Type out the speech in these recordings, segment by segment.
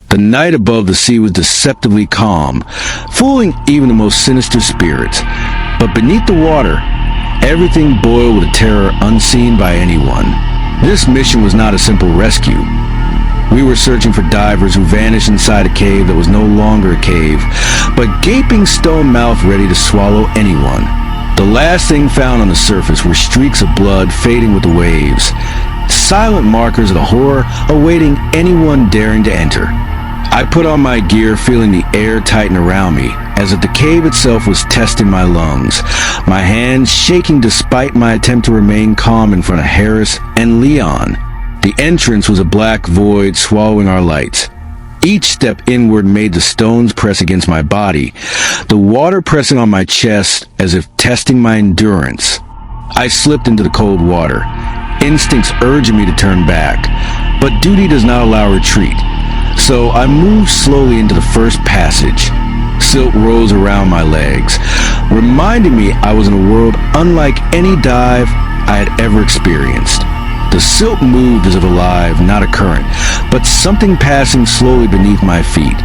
The night above the sea was deceptively calm, fooling even the most sinister spirits. But beneath the water, everything boiled with a terror unseen by anyone. This mission was not a simple rescue. We were searching for divers who vanished inside a cave that was no longer a cave, but gaping stone mouth ready to swallow anyone. The last thing found on the surface were streaks of blood fading with the waves, silent markers of the horror awaiting anyone daring to enter. I put on my gear, feeling the air tighten around me, as if the cave itself was testing my lungs, my hands shaking despite my attempt to remain calm in front of Harris and Leon. The entrance was a black void swallowing our lights. Each step inward made the stones press against my body, the water pressing on my chest as if testing my endurance. I slipped into the cold water, instincts urging me to turn back, but duty does not allow retreat. So I moved slowly into the first passage. Silt rose around my legs, reminding me I was in a world unlike any dive I had ever experienced. The silt moved as if alive, not a current, but something passing slowly beneath my feet.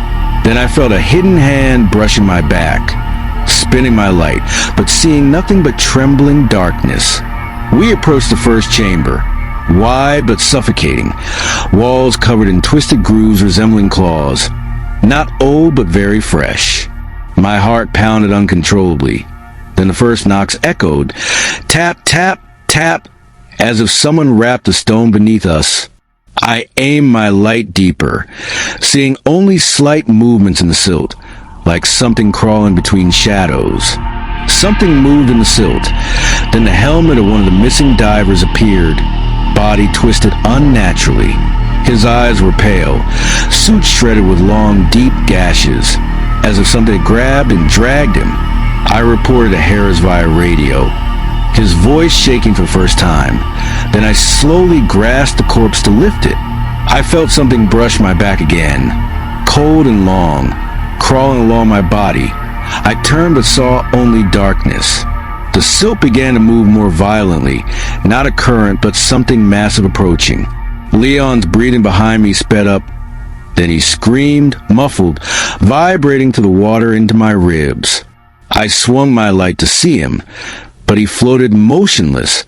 Then I felt a hidden hand brushing my back, spinning my light, but seeing nothing but trembling darkness. We approached the first chamber, wide but suffocating, walls covered in twisted grooves resembling claws, not old but very fresh. My heart pounded uncontrollably. Then the first knocks echoed, tap, tap, tap, as if someone rapped the stone beneath us. I aimed my light deeper, seeing only slight movements in the silt, like something crawling between shadows. Something moved in the silt. Then the helmet of one of the missing divers appeared, body twisted unnaturally. His eyes were pale, suit shredded with long, deep gashes, as if something had grabbed and dragged him. I reported to Harris via radio, his voice shaking for the first time. Then I slowly grasped the corpse to lift it. I felt something brush my back again, cold and long, crawling along my body. I turned but saw only darkness. The silt began to move more violently, not a current but something massive approaching. Leon's breathing behind me sped up. Then he screamed, muffled, vibrating to the water into my ribs. I swung my light to see him, but he floated motionless,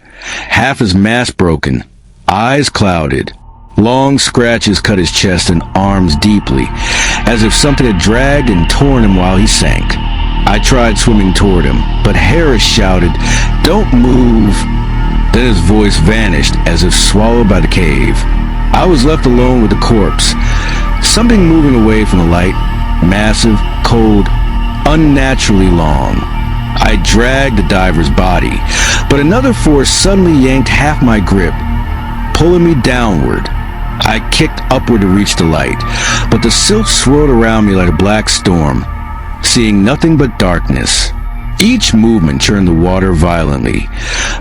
half his mask broken, eyes clouded. Long scratches cut his chest and arms deeply, as if something had dragged and torn him while he sank. I tried swimming toward him, but Harris shouted, "Don't move!" Then his voice vanished as if swallowed by the cave. I was left alone with the corpse, something moving away from the light, massive, cold, unnaturally long. I dragged the diver's body, but another force suddenly yanked half my grip, pulling me downward. I kicked upward to reach the light, but the silt swirled around me like a black storm, seeing nothing but darkness. Each movement churned the water violently.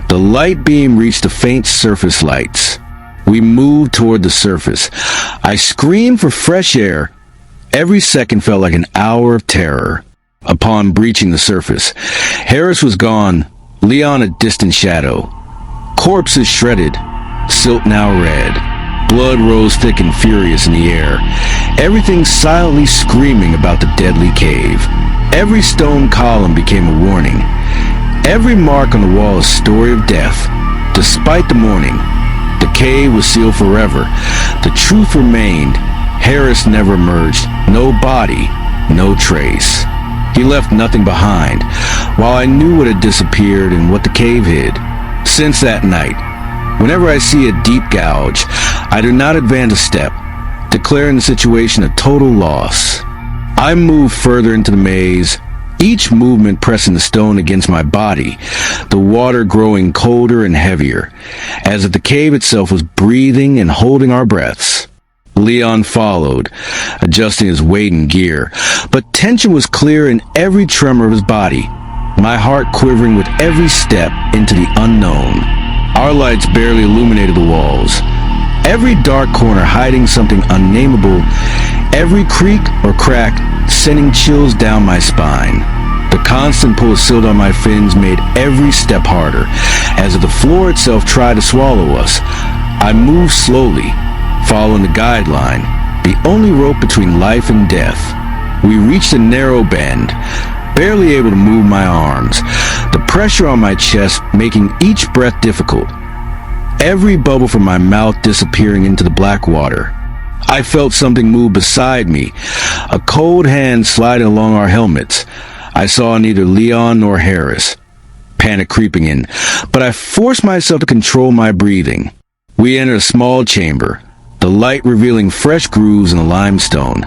The light beam reached the faint surface lights. We moved toward the surface. I screamed for fresh air. Every second felt like an hour of terror. Upon breaching the surface, Harris was gone, Leon a distant shadow. Corpses shredded, silt now red. Blood rose thick and furious in the air, everything silently screaming about the deadly cave. Every stone column became a warning. Every mark on the wall a story of death. Despite the mourning, the cave was sealed forever. The truth remained. Harris never emerged. No body, no trace. He left nothing behind, while I knew what had disappeared and what the cave hid. Since that night, whenever I see a deep gouge, I do not advance a step, declaring the situation a total loss. I moved further into the maze, each movement pressing the stone against my body, the water growing colder and heavier, as if the cave itself was breathing and holding our breaths. Leon followed, adjusting his weight and gear, but tension was clear in every tremor of his body, my heart quivering with every step into the unknown. Our lights barely illuminated the walls, every dark corner hiding something unnameable, every creak or crack sending chills down my spine. The constant pull of silt on my fins made every step harder, as if the floor itself tried to swallow us. I moved slowly, following the guideline, the only rope between life and death. We reached a narrow bend, barely able to move my arms, the pressure on my chest making each breath difficult. Every bubble from my mouth disappearing into the black water. I felt something move beside me, a cold hand sliding along our helmets. I saw neither Leon nor Harris. Panic creeping in, but I forced myself to control my breathing. We entered a small chamber, the light revealing fresh grooves in the limestone.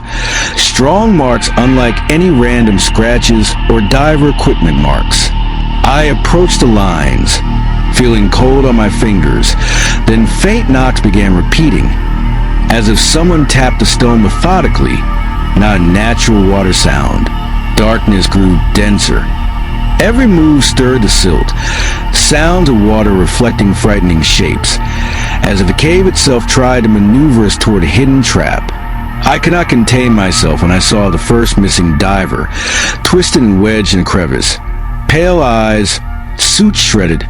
Strong marks unlike any random scratches or diver equipment marks. I approached the lines, feeling cold on my fingers. Then faint knocks began repeating, as if someone tapped the stone methodically, not a natural water sound. Darkness grew denser. Every move stirred the silt, sounds of water reflecting frightening shapes, as if the cave itself tried to maneuver us toward a hidden trap. I could not contain myself when I saw the first missing diver, twisted and wedged in a crevice. Pale eyes, suit shredded,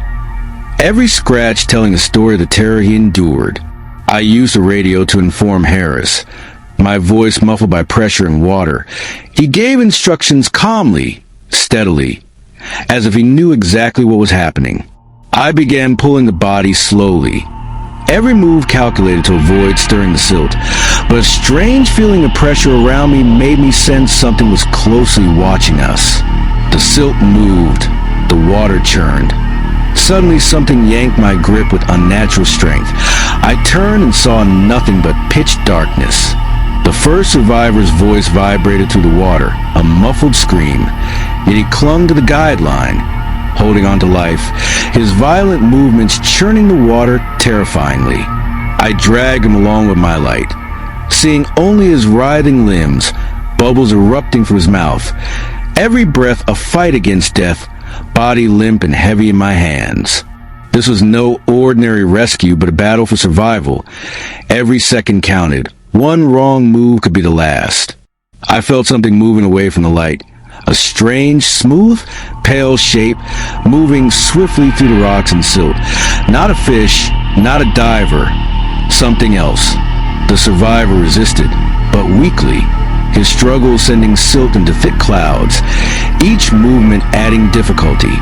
every scratch telling a story of the terror he endured. I used the radio to inform Harris, my voice muffled by pressure and water. He gave instructions calmly, steadily, as if he knew exactly what was happening. I began pulling the body slowly, every move calculated to avoid stirring the silt, but a strange feeling of pressure around me made me sense something was closely watching us. The silt moved, the water churned. Suddenly something yanked my grip with unnatural strength. I turned and saw nothing but pitch darkness. The first survivor's voice vibrated through the water, a muffled scream, yet he clung to the guideline, holding on to life, his violent movements churning the water terrifyingly. I dragged him along with my light, seeing only his writhing limbs, bubbles erupting from his mouth. Every breath a fight against death, body limp and heavy in my hands. This was no ordinary rescue, but a battle for survival. Every second counted. One wrong move could be the last. I felt something moving away from the light. A strange, smooth, pale shape moving swiftly through the rocks and silt. Not a fish, not a diver. Something else. The survivor resisted, but weakly, his struggle sending silt into thick clouds, each movement adding difficulty.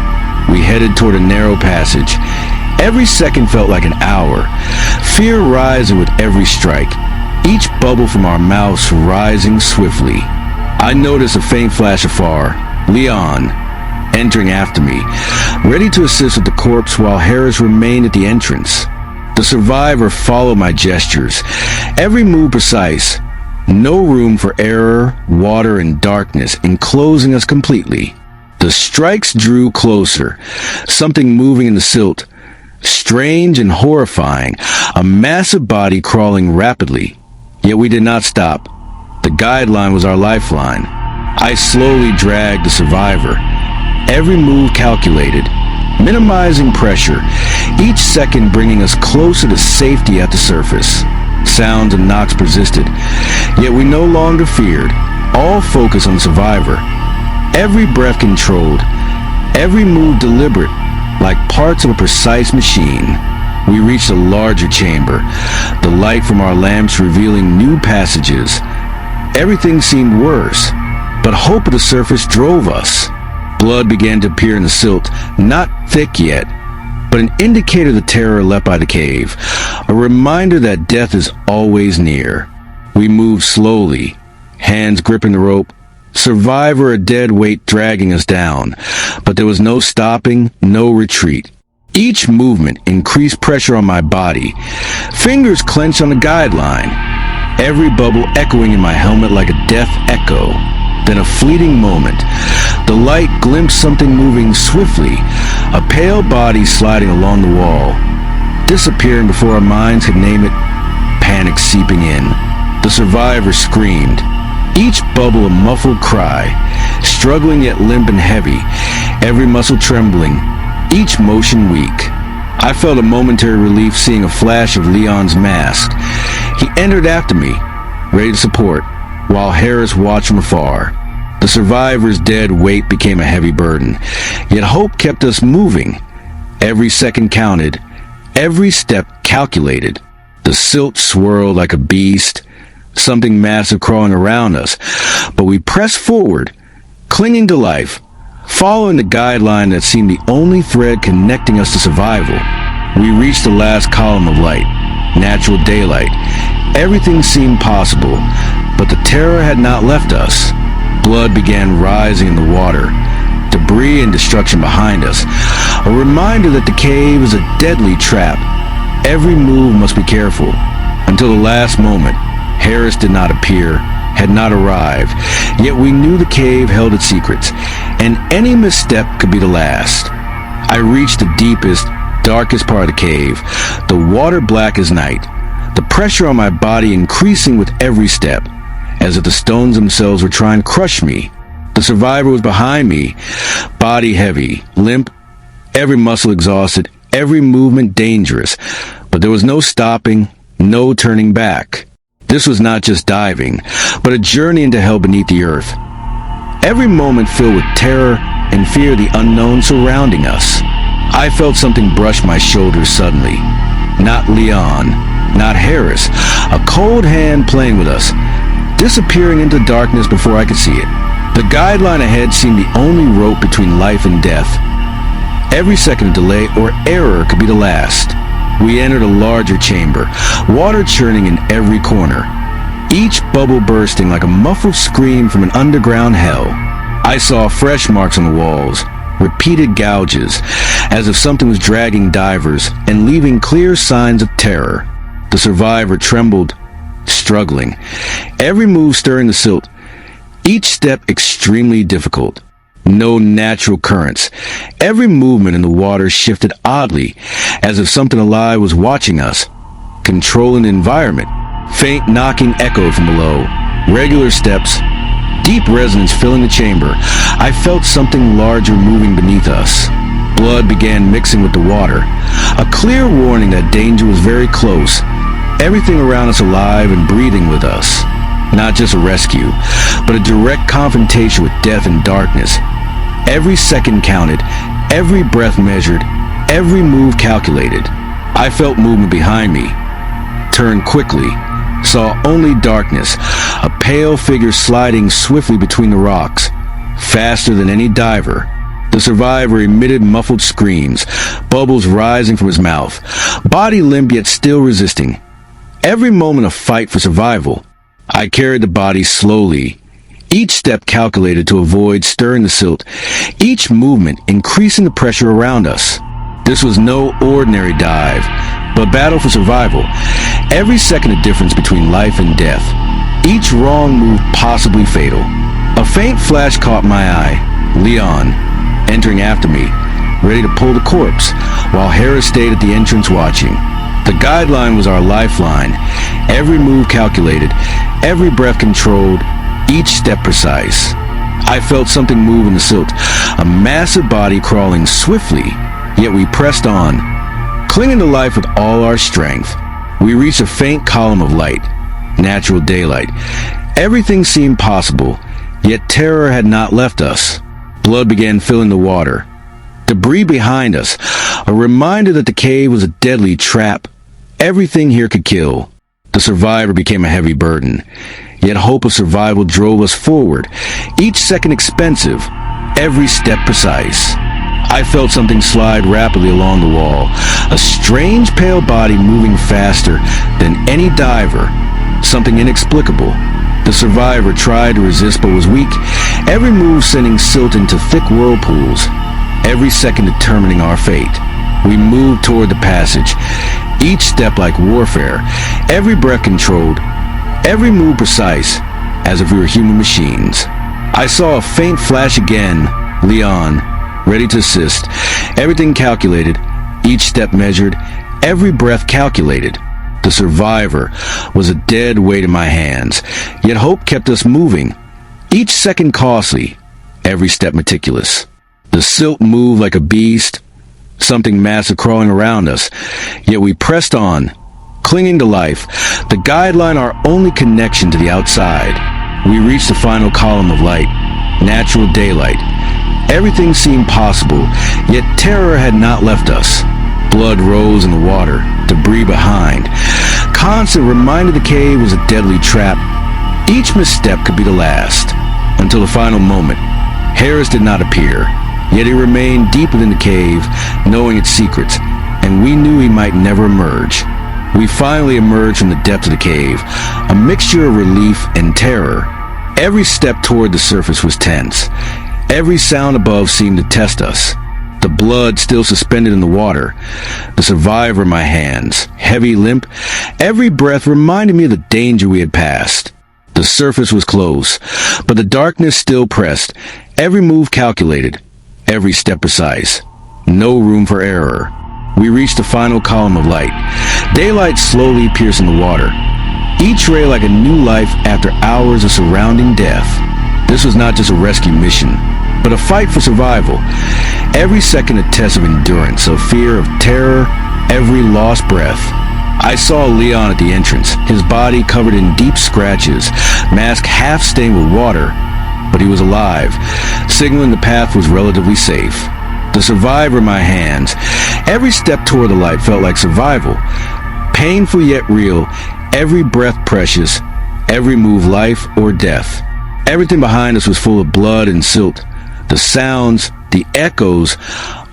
We headed toward a narrow passage. Every second felt like an hour, fear rising with every strike, each bubble from our mouths rising swiftly. I noticed a faint flash afar, Leon, entering after me, ready to assist with the corpse while Harris remained at the entrance. The survivor followed my gestures, every move precise. No room for error, water, and darkness enclosing us completely. The strikes drew closer, something moving in the silt, strange and horrifying, a massive body crawling rapidly. Yet we did not stop. The guideline was our lifeline. I slowly dragged the survivor, every move calculated, minimizing pressure, each second bringing us closer to safety at the surface. Sounds and knocks persisted, yet we no longer feared, all focus on the survivor. Every breath controlled, every move deliberate, like parts of a precise machine. We reached a larger chamber, the light from our lamps revealing new passages. Everything seemed worse, but hope of the surface drove us. Blood began to appear in the silt, not thick yet, but an indicator the terror leapt by the cave, a reminder that death is always near. We moved slowly, hands gripping the rope, survivor a dead weight dragging us down, but there was no stopping, no retreat. Each movement increased pressure on my body, fingers clenched on the guideline, every bubble echoing in my helmet like a death echo. Then a fleeting moment, the light glimpsed something moving swiftly, a pale body sliding along the wall, disappearing before our minds could name it. Panic seeping in. The survivor screamed, each bubble a muffled cry, struggling yet limp and heavy, every muscle trembling, each motion weak. I felt a momentary relief seeing a flash of Leon's mask. He entered after me, ready to support, while Harris watched from afar. The survivor's dead weight became a heavy burden, yet hope kept us moving. Every second counted, every step calculated. The silt swirled like a beast, something massive crawling around us, but we pressed forward, clinging to life, following the guideline that seemed the only thread connecting us to survival. We reached the last column of light, natural daylight. Everything seemed possible, but the terror had not left us. Blood began rising in the water, debris and destruction behind us, a reminder that the cave is a deadly trap. Every move must be careful. Until the last moment, Harris did not appear, had not arrived, yet we knew the cave held its secrets, and any misstep could be the last. I reached the deepest, darkest part of the cave, the water black as night, the pressure on my body increasing with every step, as if the stones themselves were trying to crush me. The survivor was behind me, body heavy, limp, every muscle exhausted, every movement dangerous, but there was no stopping, no turning back. This was not just diving, but a journey into hell beneath the earth. Every moment filled with terror and fear of the unknown surrounding us. I felt something brush my shoulders suddenly. Not Leon, not Harris, a cold hand playing with us, disappearing into darkness before I could see it. The guideline ahead seemed the only rope between life and death. Every second of delay or error could be the last. We entered a larger chamber, water churning in every corner, each bubble bursting like a muffled scream from an underground hell. I saw fresh marks on the walls, repeated gouges, as if something was dragging divers and leaving clear signs of terror. The survivor trembled, struggling, every move stirring the silt, each step extremely difficult. No natural currents. Every movement in the water shifted oddly, as if something alive was watching us, controlling the environment. Faint knocking echoed from below. Regular steps. Deep resonance filling the chamber. I felt something larger moving beneath us. Blood began mixing with the water. A clear warning that danger was very close. Everything around us alive and breathing with us. Not just a rescue, but a direct confrontation with death and darkness. Every second counted, every breath measured, every move calculated. I felt movement behind me. Turned quickly, saw only darkness, a pale figure sliding swiftly between the rocks, faster than any diver. The survivor emitted muffled screams, bubbles rising from his mouth, body limp yet still resisting. Every moment a fight for survival. I carried the body slowly, each step calculated to avoid stirring the silt, each movement increasing the pressure around us. This was no ordinary dive, but battle for survival. Every second a difference between life and death. Each wrong move possibly fatal. A faint flash caught my eye. Leon, entering after me, ready to pull the corpse, while Harris stayed at the entrance watching. The guideline was our lifeline. Every move calculated, every breath controlled, each step precise. I felt something move in the silt, a massive body crawling swiftly, yet we pressed on, clinging to life with all our strength. We reached a faint column of light, natural daylight. Everything seemed possible, yet terror had not left us. Blood began filling the water. Debris behind us, a reminder that the cave was a deadly trap. Everything here could kill. The survivor became a heavy burden. Yet hope of survival drove us forward, each second expensive, every step precise. I felt something slide rapidly along the wall, a strange pale body moving faster than any diver, something inexplicable. The survivor tried to resist but was weak, every move sending silt into thick whirlpools, every second determining our fate. We moved toward the passage, each step like warfare, every breath controlled, every move precise, as if we were human machines. I saw a faint flash again. Leon, ready to assist. Everything calculated, each step measured, every breath calculated. The survivor was a dead weight in my hands, yet hope kept us moving. Each second costly, every step meticulous. The silt moved like a beast, something massive crawling around us, yet we pressed on, clinging to life, the guideline our only connection to the outside. We reached the final column of light, natural daylight. Everything seemed possible, yet terror had not left us. Blood rose in the water, debris behind. constant reminder the cave was a deadly trap. Each misstep could be the last. Until the final moment, Harris did not appear, yet he remained deep within the cave, knowing its secrets, and we knew he might never emerge. We finally emerged from the depths of the cave, a mixture of relief and terror. Every step toward the surface was tense. Every sound above seemed to test us. The blood still suspended in the water, the survivor in my hands, heavy, limp. Every breath reminded me of the danger we had passed. The surface was close, but the darkness still pressed, every move calculated, every step precise. No room for error. We reached the final column of light, daylight slowly piercing the water, each ray like a new life after hours of surrounding death. This was not just a rescue mission, but a fight for survival. Every second a test of endurance, of fear, of terror, every lost breath. I saw Leon at the entrance, his body covered in deep scratches, mask half stained with water, but he was alive, signaling the path was relatively safe. The survivor in my hands. Every step toward the light felt like survival. Painful yet real, every breath precious, every move life or death. Everything behind us was full of blood and silt. The sounds, the echoes,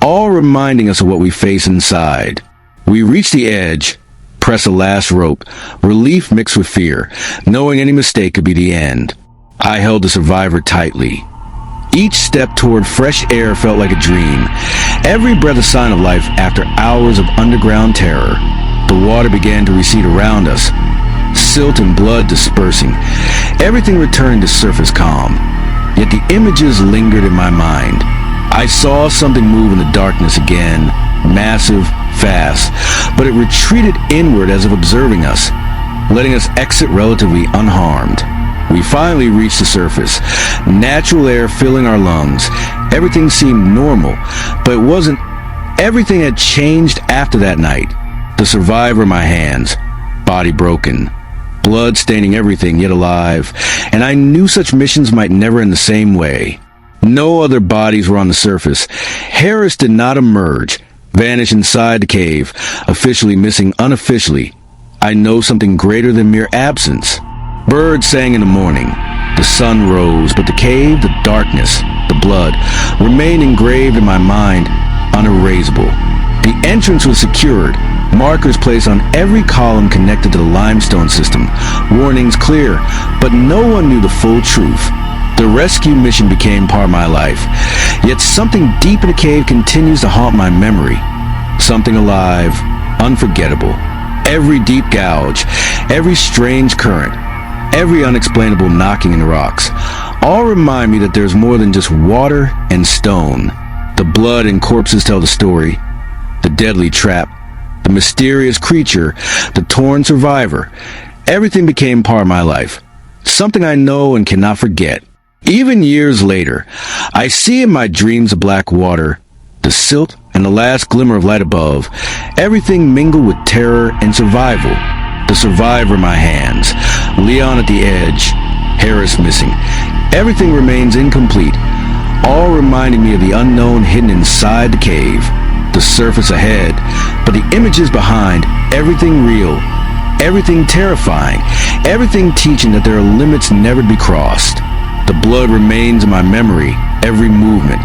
all reminding us of what we face inside. We reached the edge, pressed the last rope, relief mixed with fear, knowing any mistake could be the end. I held the survivor tightly. Each step toward fresh air felt like a dream. Every breath a sign of life after hours of underground terror. The water began to recede around us, silt and blood dispersing. Everything returned to surface calm. Yet the images lingered in my mind. I saw something move in the darkness again, massive, fast, but it retreated inward as if observing us, letting us exit relatively unharmed. We finally reached the surface, natural air filling our lungs. Everything seemed normal, but it wasn't. Everything had changed after that night. The survivor in my hands, body broken, blood staining everything yet alive, and I knew such missions might never end the same way. No other bodies were on the surface. Harris did not emerge, vanish inside the cave, officially missing unofficially. I know something greater than mere absence. Birds sang in the morning. The sun rose, but the cave, the darkness, the blood, remained engraved in my mind, unerasable. The entrance was secured, markers placed on every column connected to the limestone system, warnings clear, but no one knew the full truth. The rescue mission became part of my life, yet something deep in the cave continues to haunt my memory. Something alive, unforgettable. Every deep gouge, every strange current, every unexplainable knocking in the rocks, all remind me that there's more than just water and stone. The blood and corpses tell the story. The deadly trap, the mysterious creature, the torn survivor. Everything became part of my life. Something I know and cannot forget. Even years later, I see in my dreams of black water, the silt and the last glimmer of light above, everything mingled with terror and survival. The survivor in my hands, Leon at the edge, Harris missing. Everything remains incomplete, all reminding me of the unknown hidden inside the cave. The surface ahead, but the images behind, everything real, everything terrifying, everything teaching that there are limits never to be crossed. The blood remains in my memory, every movement,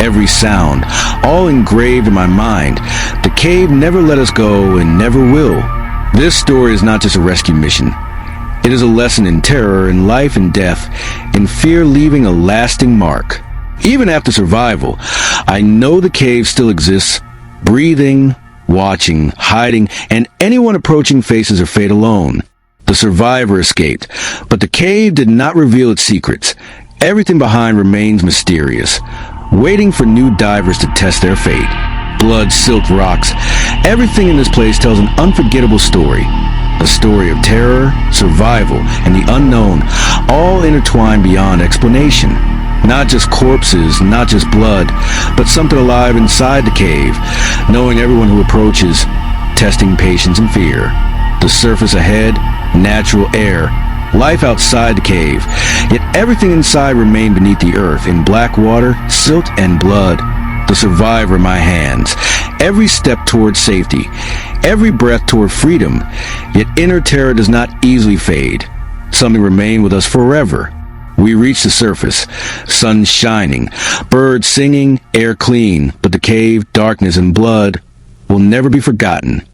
every sound, all engraved in my mind. The cave never let us go and never will. This story is not just a rescue mission. It is a lesson in terror, in life and death, in fear leaving a lasting mark. Even after survival, I know the cave still exists, breathing, watching, hiding, and anyone approaching faces her fate alone. The survivor escaped, but the cave did not reveal its secrets. Everything behind remains mysterious, waiting for new divers to test their fate. Blood, silt, rocks. Everything in this place tells an unforgettable story. A story of terror, survival, and the unknown, all intertwined beyond explanation. Not just corpses, not just blood, but something alive inside the cave, knowing everyone who approaches, testing patience and fear. The surface ahead, natural air, life outside the cave, yet everything inside remained beneath the earth, in black water, silt, and blood. The survivor in my hands, every step toward safety, every breath toward freedom, yet inner terror does not easily fade. Something remained with us forever. We reached the surface, sun shining, birds singing, air clean, but the cave, darkness, and blood will never be forgotten.